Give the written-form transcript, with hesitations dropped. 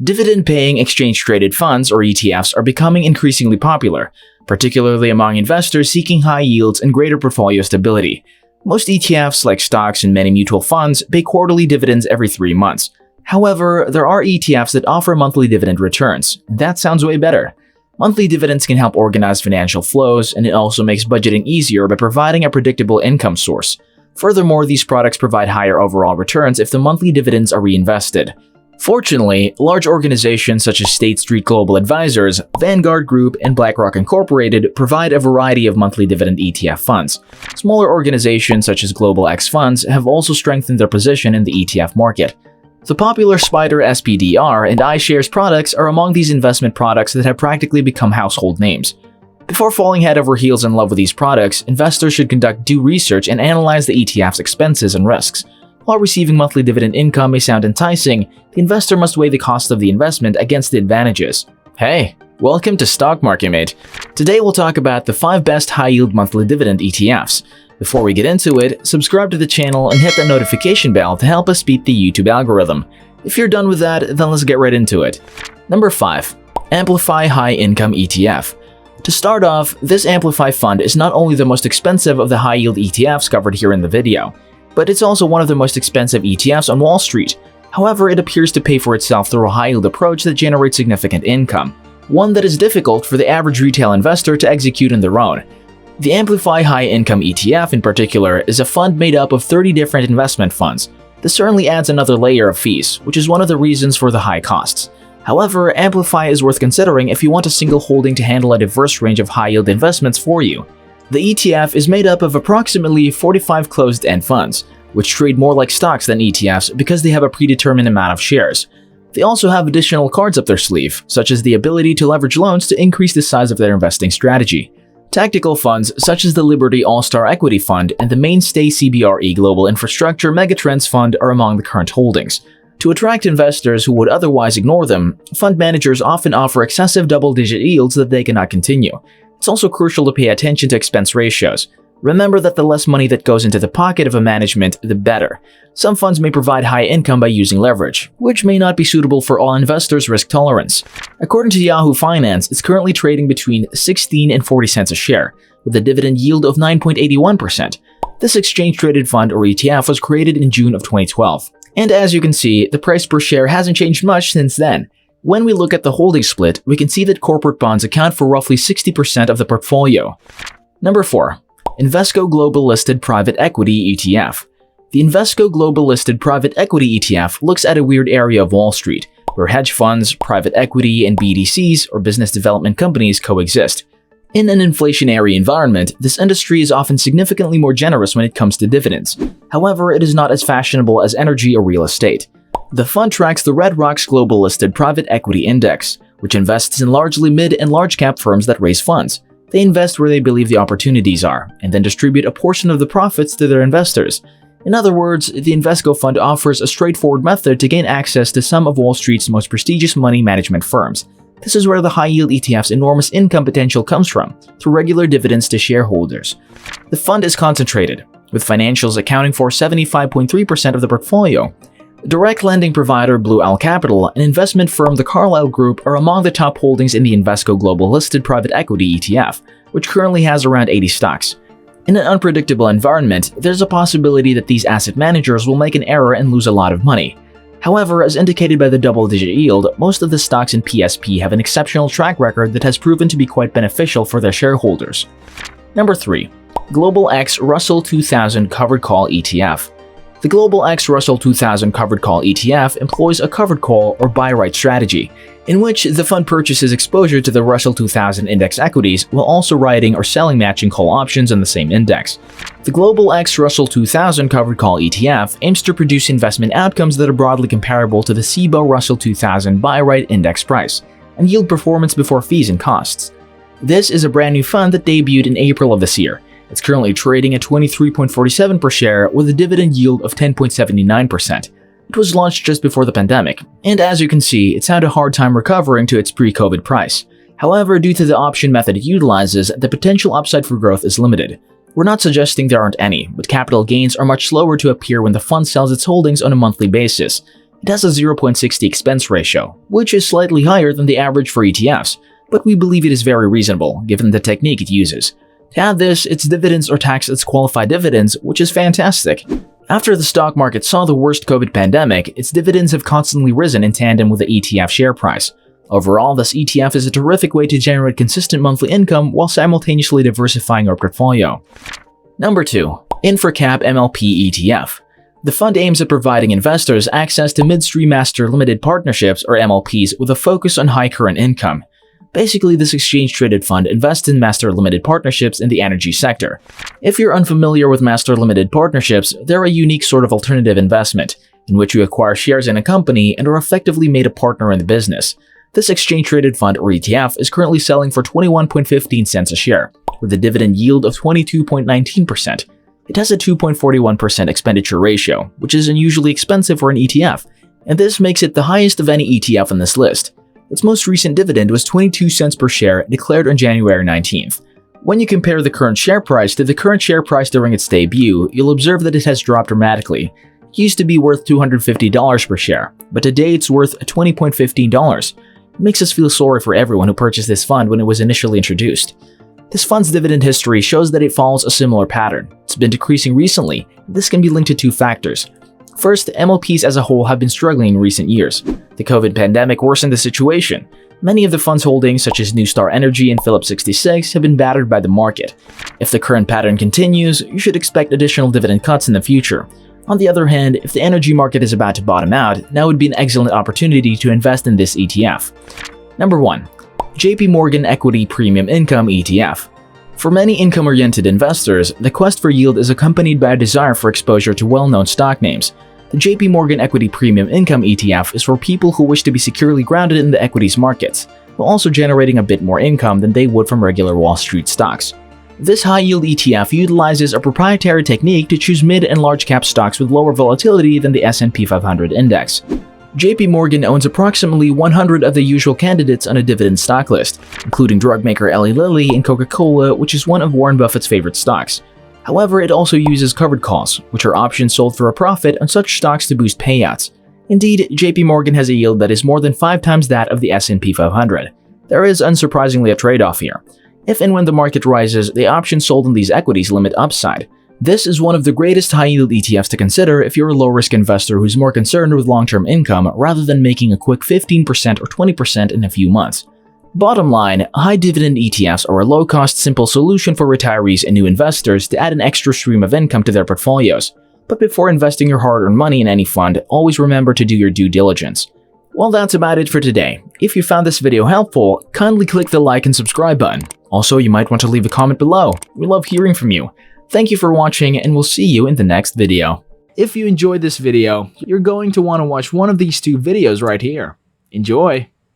Dividend-paying exchange-traded funds, or ETFs, are becoming increasingly popular, particularly among investors seeking high yields and greater portfolio stability. Most ETFs, like stocks and many mutual funds, pay quarterly dividends every 3 months. However, there are ETFs that offer monthly dividend returns, and that sounds way better. Monthly dividends can help organize financial flows, and it also makes budgeting easier by providing a predictable income source. Furthermore, these products provide higher overall returns if the monthly dividends are reinvested. Fortunately, large organizations such as State Street Global Advisors, Vanguard Group, and BlackRock Incorporated provide a variety of monthly dividend ETF funds. Smaller organizations such as Global X Funds have also strengthened their position in the ETF market. The popular SPDR SPDR and iShares products are among these investment products that have practically become household names. Before falling head over heels in love with these products, investors should conduct due research and analyze the ETF's expenses and risks. While receiving monthly dividend income may sound enticing, the investor must weigh the cost of the investment against the advantages. Hey, welcome to Stock Market Mate. Today we'll talk about the 5 best high-yield monthly dividend ETFs. Before we get into it, subscribe to the channel and hit that notification bell to help us beat the YouTube algorithm. If you're done with that, then let's get right into it. Number 5. Amplify High Income ETF. To start off, this Amplify fund is not only the most expensive of the high-yield ETFs covered here in the video, but it's also one of the most expensive ETFs on Wall Street. However, it appears to pay for itself through a high-yield approach that generates significant income, one that is difficult for the average retail investor to execute on their own. The Amplify High Income ETF in particular is a fund made up of 30 different investment funds. This certainly adds another layer of fees, which is one of the reasons for the high costs. However, Amplify is worth considering if you want a single holding to handle a diverse range of high-yield investments for you. The ETF is made up of approximately 45 closed-end funds, which trade more like stocks than ETFs because they have a predetermined amount of shares. They also have additional cards up their sleeve, such as the ability to leverage loans to increase the size of their investing strategy. Tactical funds such as the Liberty All-Star Equity Fund and the mainstay CBRE Global Infrastructure Megatrends Fund are among the current holdings. To attract investors who would otherwise ignore them, fund managers often offer excessive double-digit yields that they cannot continue. It's also crucial to pay attention to expense ratios. Remember that the less money that goes into the pocket of a management, the better. Some funds may provide high income by using leverage, which may not be suitable for all investors' risk tolerance. According to Yahoo Finance, it's currently trading between 16 and 40 cents a share, with a dividend yield of 9.81%. This exchange-traded fund or ETF was created in June of 2012. And as you can see, the price per share hasn't changed much since then. When we look at the holding split, we can see that corporate bonds account for roughly 60% of the portfolio. Number 4. Invesco Global Listed Private Equity ETF. The Invesco Global Listed Private Equity ETF looks at a weird area of Wall Street, where hedge funds, private equity, and BDCs, or business development companies, coexist. In an inflationary environment, this industry is often significantly more generous when it comes to dividends. However, it is not as fashionable as energy or real estate. The fund tracks the Red Rocks Global Listed Private Equity Index, which invests in largely mid- and large-cap firms that raise funds. They invest where they believe the opportunities are, and then distribute a portion of the profits to their investors. In other words, the Invesco fund offers a straightforward method to gain access to some of Wall Street's most prestigious money management firms. This is where the high-yield ETF's enormous income potential comes from, through regular dividends to shareholders. The fund is concentrated, with financials accounting for 75.3% of the portfolio. Direct lending provider Blue Owl Capital and investment firm the Carlyle Group are among the top holdings in the Invesco Global Listed Private Equity ETF, which currently has around 80 stocks. In an unpredictable environment, there's a possibility that these asset managers will make an error and lose a lot of money. However, as indicated by the double-digit yield, most of the stocks in PSP have an exceptional track record that has proven to be quite beneficial for their shareholders. Number 3. Global X Russell 2000 Covered Call ETF. The Global X Russell 2000 Covered Call ETF employs a covered call or buy-right strategy, in which the fund purchases exposure to the Russell 2000 index equities while also writing or selling matching call options on the same index. The Global X Russell 2000 Covered Call ETF aims to produce investment outcomes that are broadly comparable to the CBOE Russell 2000 buy-right index price, and yield performance before fees and costs. This is a brand new fund that debuted in April of this year. It's currently trading at 23.47 per share with a dividend yield of 10.79%. It was launched just before the pandemic, and as you can see, it's had a hard time recovering to its pre-COVID price. However, due to the option method it utilizes, the potential upside for growth is limited. We're not suggesting there aren't any, but capital gains are much slower to appear when the fund sells its holdings on a monthly basis. It has a 0.60 expense ratio, which is slightly higher than the average for ETFs, but we believe it is very reasonable given the technique it uses. To add this, its dividends are taxed as qualified dividends, which is fantastic. After the stock market saw the worst COVID pandemic, its dividends have constantly risen in tandem with the ETF share price. Overall, this ETF is a terrific way to generate consistent monthly income while simultaneously diversifying your portfolio. Number 2. INFRACAP MLP ETF. The fund aims at providing investors access to midstream master limited partnerships or MLPs with a focus on high current income. Basically, this exchange-traded fund invests in master limited partnerships in the energy sector. If you're unfamiliar with master limited partnerships, they're a unique sort of alternative investment, in which you acquire shares in a company and are effectively made a partner in the business. This exchange-traded fund or ETF is currently selling for 21.15 cents a share, with a dividend yield of 22.19%. It has a 2.41% expenditure ratio, which is unusually expensive for an ETF, and this makes it the highest of any ETF on this list. Its most recent dividend was 22 cents per share, declared on January 19th. When you compare the current share price to the current share price during its debut, you'll observe that it has dropped dramatically. It used to be worth $250 per share, but today it's worth $20.15. It makes us feel sorry for everyone who purchased this fund when it was initially introduced. This fund's dividend history shows that it follows a similar pattern. It's been decreasing recently. This can be linked to two factors. First, MLPs as a whole have been struggling in recent years. The COVID pandemic worsened the situation. Many of the fund's holdings, such as New Star Energy and Phillips 66, have been battered by the market. If the current pattern continues, you should expect additional dividend cuts in the future. On the other hand, if the energy market is about to bottom out, now would be an excellent opportunity to invest in this ETF. Number 1. JP Morgan Equity Premium Income ETF. For many income-oriented investors, the quest for yield is accompanied by a desire for exposure to well-known stock names. The JP Morgan Equity Premium Income ETF is for people who wish to be securely grounded in the equities markets, while also generating a bit more income than they would from regular Wall Street stocks. This high-yield ETF utilizes a proprietary technique to choose mid- and large-cap stocks with lower volatility than the S&P 500 index. JP Morgan owns approximately 100 of the usual candidates on a dividend stock list, including drug maker Eli Lilly and Coca-Cola, which is one of Warren Buffett's favorite stocks. However, it also uses covered calls, which are options sold for a profit on such stocks to boost payouts. Indeed, JP Morgan has a yield that is more than 5 times that of the S&P 500. There is unsurprisingly a trade-off here. If and when the market rises, the options sold in these equities limit upside. This is one of the greatest high-yield ETFs to consider if you're a low-risk investor who's more concerned with long-term income rather than making a quick 15% or 20% in a few months. Bottom line, high-dividend ETFs are a low-cost, simple solution for retirees and new investors to add an extra stream of income to their portfolios. But before investing your hard-earned money in any fund, always remember to do your due diligence. Well, that's about it for today. If you found this video helpful, kindly click the like and subscribe button. Also, you might want to leave a comment below. We love hearing from you. Thank you for watching, and we'll see you in the next video. If you enjoyed this video, you're going to want to watch one of these two videos right here. Enjoy!